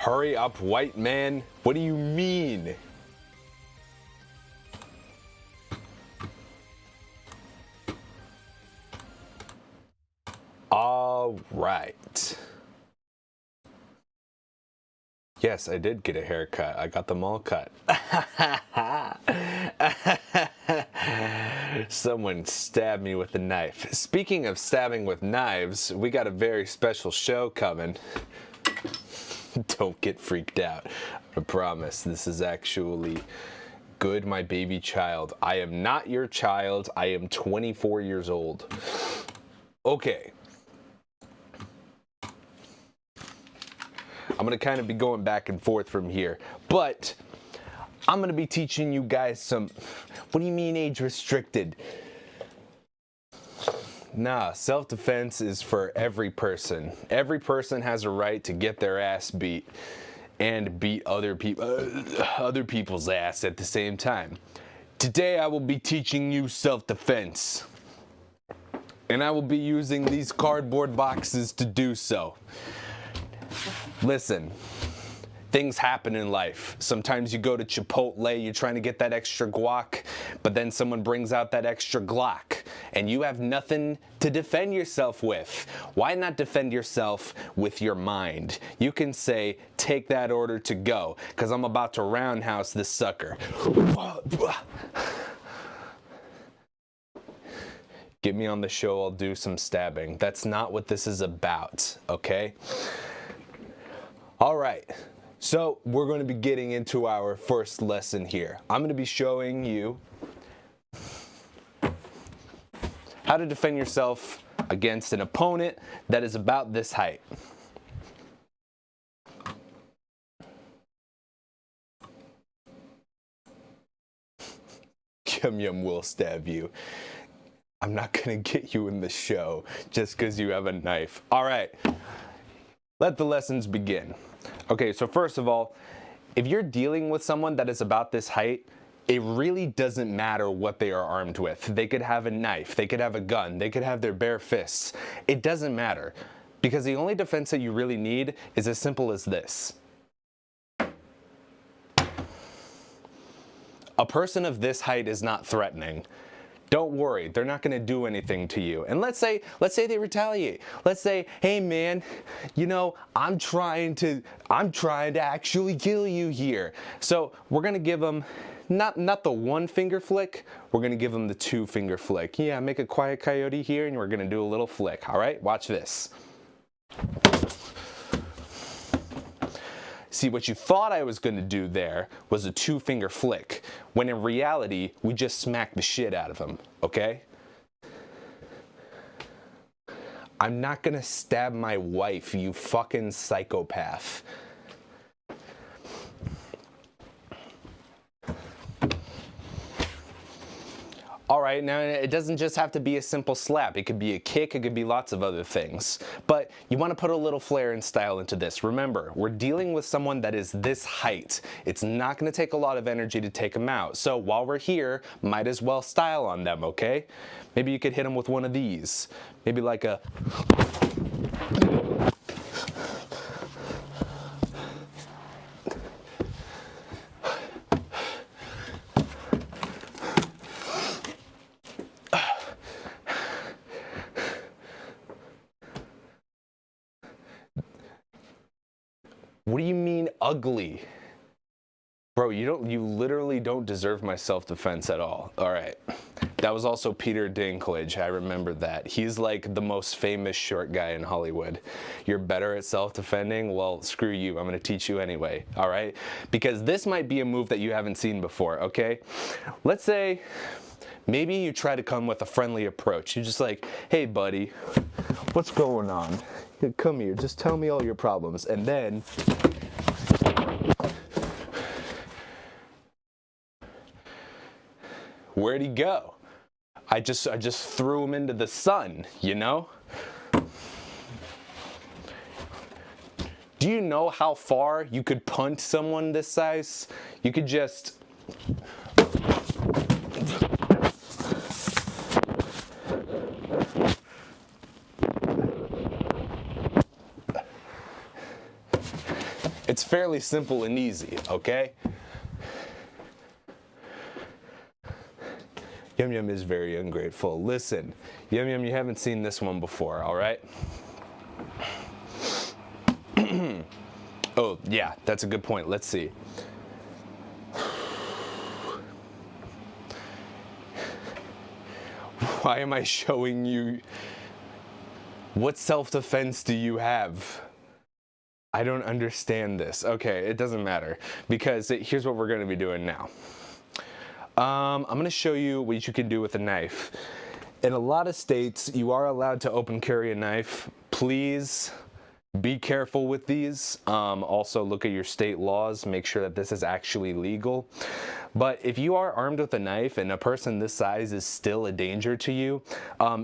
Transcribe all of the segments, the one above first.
Hurry up, white man. What do you mean? All right. Yes, I did get a haircut. I got them all cut. Someone stabbed me with a knife. Speaking of stabbing with knives, we got a very special show coming. Don't get freaked out. I promise this is actually good, my baby child. I am not your child. I am 24 years old. Okay. I'm going to kind of be going back and forth from here, but I'm going to be teaching you guys some, what do you mean age restricted? Nah, self-defense is for every person. Every person has a right to get their ass beat and beat other people's ass at the same time. Today I will be teaching you self-defense, and I will be using these cardboard boxes to do so. Listen, things happen in life. Sometimes you go to Chipotle, you're trying to get that extra guac, but then someone brings out that extra Glock, and you have nothing to defend yourself with. Why not defend yourself with your mind? You can say, take that order to go, because I'm about to roundhouse this sucker. Get me on the show, I'll do some stabbing. That's not what this is about, okay? All right, so we're going to be getting into our first lesson here. I'm going to be showing you how to defend yourself against an opponent that is about this height. Yum Yum will stab you. I'm not going to get you in the show just because you have a knife. All right. Let the lessons begin. Okay, so first of all, if you're dealing with someone that is about this height, it really doesn't matter what they are armed with. They could have a knife, they could have a gun, they could have their bare fists. It doesn't matter, because the only defense that you really need is as simple as this. A person of this height is not threatening. Don't worry, they're not going to do anything to you. And let's say they retaliate. Let's say, hey man, you know, I'm trying to actually kill you here. So we're going to give them not the one finger flick, we're going to give them the 2 finger flick. Yeah, make a quiet coyote here and we're going to do a little flick. All right, watch this. See, what you thought I was going to do there was a 2 finger flick, when in reality, we just smacked the shit out of him, okay? I'm not going to stab my wife, you fucking psychopath. All right, now it doesn't just have to be a simple slap. It could be a kick, it could be lots of other things. But you want to put a little flair and style into this. Remember, we're dealing with someone that is this height. It's not going to take a lot of energy to take them out. So while we're here, might as well style on them, okay? Maybe you could hit them with one of these. Maybe like a... What do you mean ugly? Bro, you literally don't deserve my self-defense at all. All right. That was also Peter Dinklage. I remember that. He's like the most famous short guy in Hollywood. You're better at self-defending? Well, screw you. I'm going to teach you anyway. All right? Because this might be a move that you haven't seen before, okay? Let's say maybe you try to come with a friendly approach. You're just like, hey, buddy, what's going on? Come here, just tell me all your problems. And then where'd he go? I just threw him into the sun, you know? Do you know how far you could punt someone this size? You could just... It's fairly simple and easy, okay? Yum Yum is very ungrateful. Listen, Yum Yum, you haven't seen this one before, all right? Oh, yeah, that's a good point. Let's see. Why am I showing you? What self-defense do you have? I don't understand this. Okay, it doesn't matter because here's what we're going to be doing now. I'm going to show you what you can do with a knife. In a lot of states, you are allowed to open carry a knife. Please be careful with these. Also look at your state laws, make sure that this is actually legal. But if you are armed with a knife and a person this size is still a danger to you,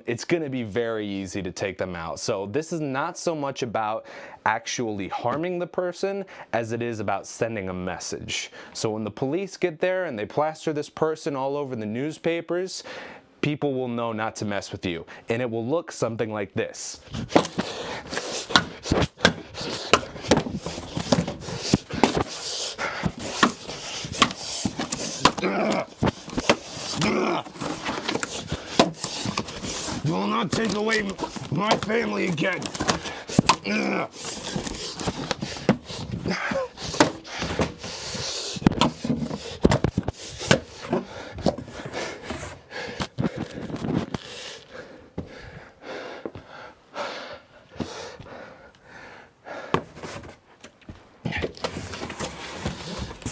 it's going to be very easy to take them out. So this is not so much about actually harming the person as it is about sending a message. So when the police get there and they plaster this person all over the newspapers, people will know not to mess with you. And it will look something like this. You will not take away my family again. You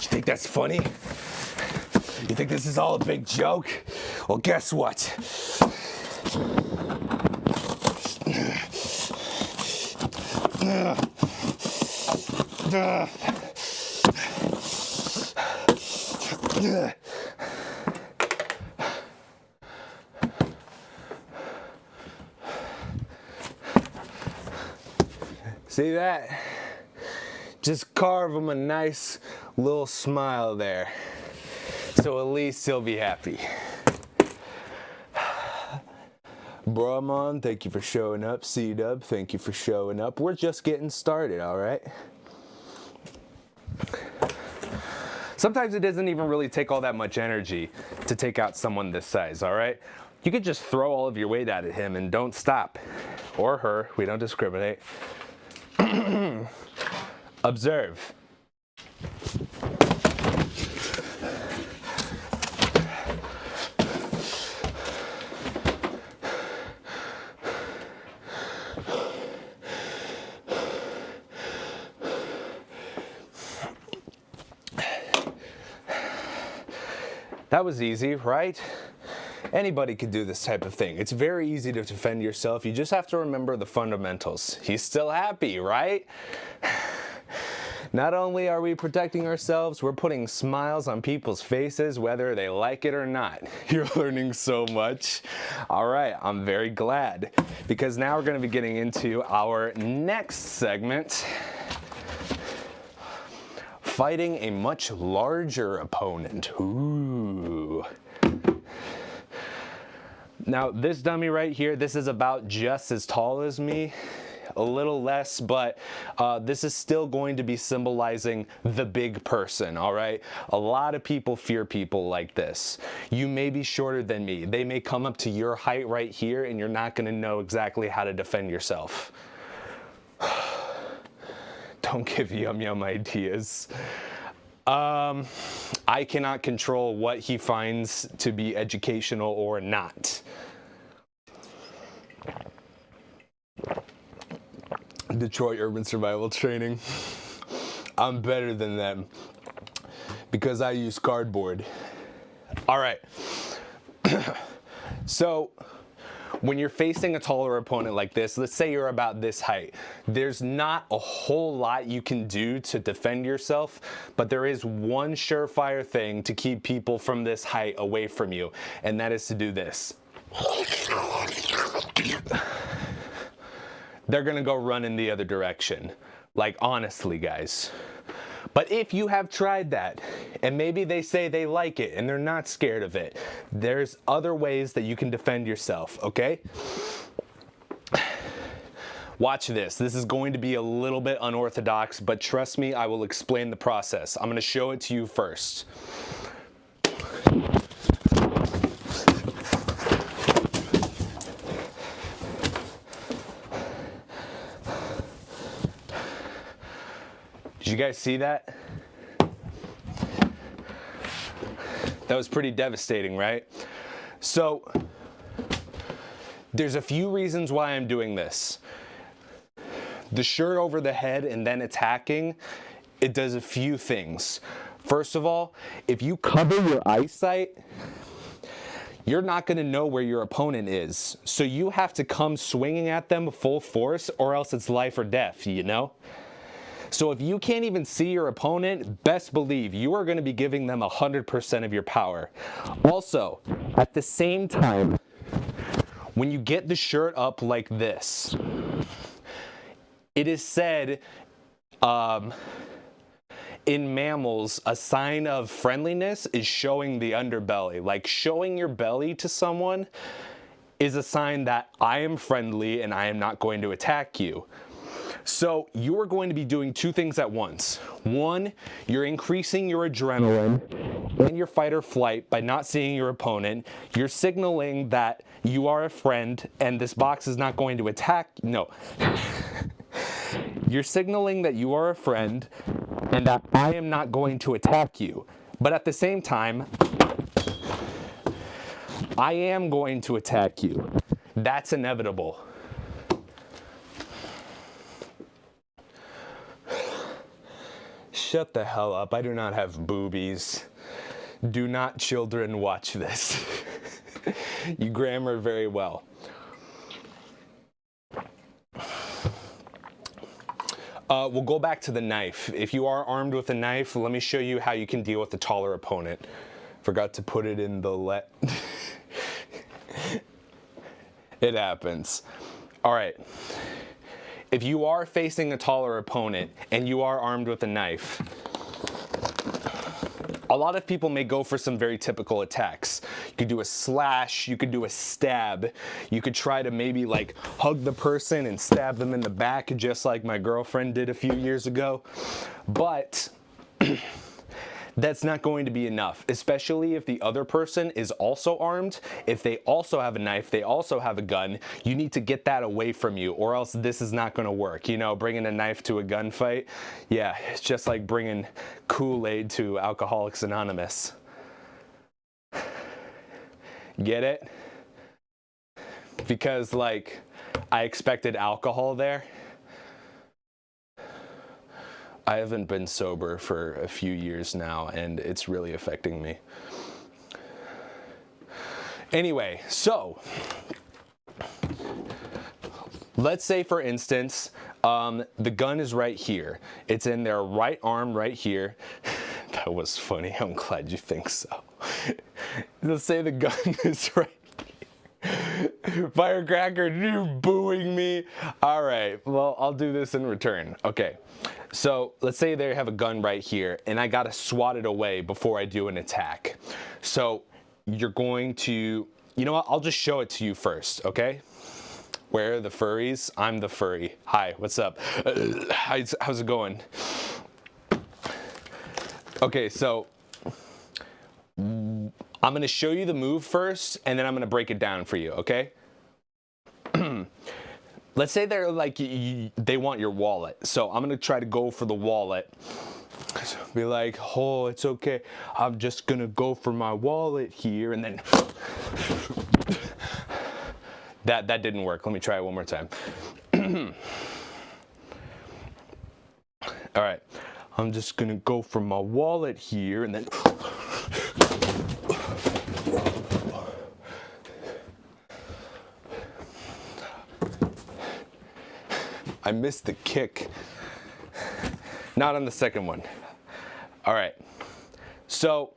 think that's funny? You think this is all a big joke? Well, guess what? See that? Just carve him a nice little smile there. So at least he'll be happy. Brahman, thank you for showing up. C-Dub, thank you for showing up. We're just getting started, all right? Sometimes it doesn't even really take all that much energy to take out someone this size, all right? You could just throw all of your weight at him and don't stop. Or her, we don't discriminate. Observe. That was easy, right? Anybody could do this type of thing. It's very easy to defend yourself. You just have to remember the fundamentals. He's still happy, right? Not only are we protecting ourselves, we're putting smiles on people's faces, whether they like it or not. You're learning so much. All right, I'm very glad, because now we're going to be getting into our next segment. Fighting a much larger opponent. Ooh. Now this dummy right here, this is about just as tall as me, a little less, but this is still going to be symbolizing the big person, all right? A lot of people fear people like this. You may be shorter than me. They may come up to your height right here and you're not gonna know exactly how to defend yourself. Don't give Yum Yum ideas. I cannot control what he finds to be educational or not. Detroit Urban Survival Training. I'm better than them because I use cardboard. All right. So when you're facing a taller opponent like this, let's say you're about this height, there's not a whole lot you can do to defend yourself, but there is one surefire thing to keep people from this height away from you, and that is to do this. They're gonna go run in the other direction. Like, honestly, guys. But if you have tried that, and maybe they say they like it and they're not scared of it, there's other ways that you can defend yourself, okay? Watch this. This is going to be a little bit unorthodox, but trust me, I will explain the process. I'm going to show it to you first. Did you guys see that? That was pretty devastating, right? So, there's a few reasons why I'm doing this. The shirt over the head and then attacking, it does a few things. First of all, if you cover your eyesight, you're not going to know where your opponent is. So you have to come swinging at them full force, or else it's life or death, you know? So if you can't even see your opponent, best believe you are going to be giving them 100% of your power. Also, at the same time, when you get the shirt up like this, it is said in mammals, a sign of friendliness is showing the underbelly. Like showing your belly to someone is a sign that I am friendly and I am not going to attack you. So you are going to be doing two things at once. One, you're increasing your adrenaline and your fight or flight by not seeing your opponent. You're signaling that you are a friend and this box is not going to attack. No. You're signaling that you are a friend and that I am not going to attack you. But at the same time, I am going to attack you. That's inevitable. Shut the hell up. I do not have boobies. Do not, children, watch this. You grammar very well. We'll go back to the knife. If you are armed with a knife, let me show you how you can deal with a taller opponent. Forgot to put it in the It happens. All right. If you are facing a taller opponent and you are armed with a knife, a lot of people may go for some very typical attacks. You could do a slash, you could do a stab, you could try to maybe like hug the person and stab them in the back just like my girlfriend did a few years ago. But that's not going to be enough, especially if the other person is also armed. If they also have a knife, they also have a gun, you need to get that away from you or else this is not going to work. You know, bringing a knife to a gunfight, yeah, it's just like bringing Kool-Aid to Alcoholics Anonymous. Get it? Because like, I expected alcohol there. I haven't been sober for a few years now, and it's really affecting me. Anyway, so let's say, for instance, the gun is right here. It's in their right arm right here. That was funny. I'm glad you think so. Let's say the gun is right here. Firecracker, you booing me. All right, well, I'll do this in return. Okay. So let's say they have a gun right here and I gotta swat it away before I do an attack. So you're going to, you know what, I'll just show it to you first, okay? Where are the furries? I'm the furry. Hi, what's up? How's it going? Okay, so I'm gonna show you the move first and then I'm gonna break it down for you, okay? Let's say they're like, they want your wallet. So I'm gonna try to go for the wallet. Be like, oh, it's okay. I'm just gonna go for my wallet here. And then that didn't work. Let me try it one more time. All right, I'm just gonna go for my wallet here and then I missed the kick. Not on the second one. All right, so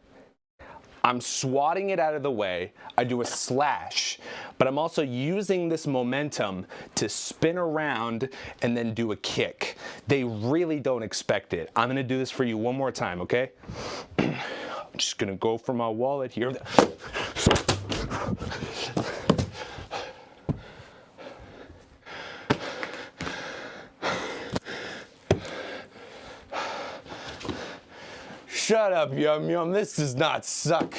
I'm swatting it out of the way. I do a slash, but I'm also using this momentum to spin around and then do a kick. They really don't expect it. I'm gonna do this for you one more time, okay? I'm just gonna go for my wallet here. Shut up, Yum Yum. This does not suck.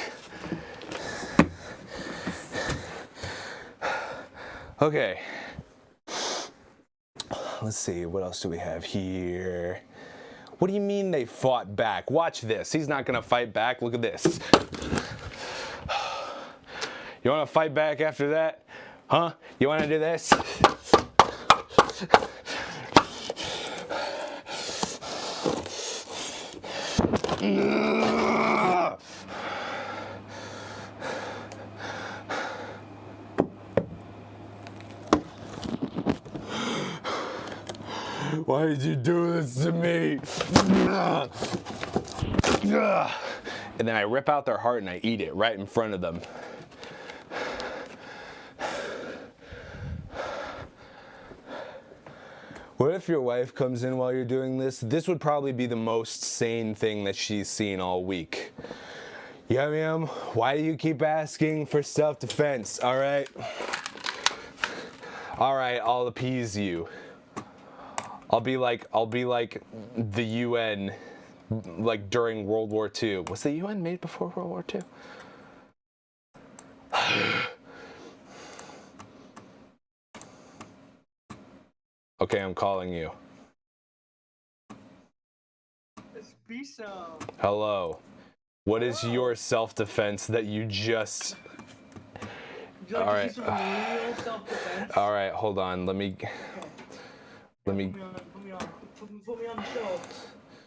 Okay. Let's see, what else do we have here? What do you mean they fought back? Watch this. He's not gonna fight back. Look at this. You wanna fight back after that? Huh? You wanna do this? Why did you do this to me? And then I rip out their heart and I eat it right in front of them. What if your wife comes in while you're doing this? This would probably be the most sane thing that she's seen all week. Yum Yum, why do you keep asking for self-defense, all right? All right, I'll appease you. I'll be like the UN, like during World War II. Was the UN made before World War II? Okay, I'm calling you. It's Bisa. Hello. What is your self-defense that you just... All right. Self-defense? All right, hold on. Let me... Put me on the show.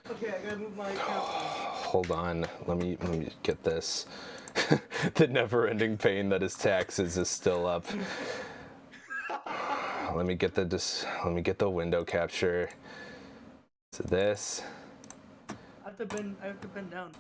Okay, I gotta move my camera. Hold on. Let me get this. The never-ending pain that is taxes is still up. Let me get the window capture. So this. I have to bend down.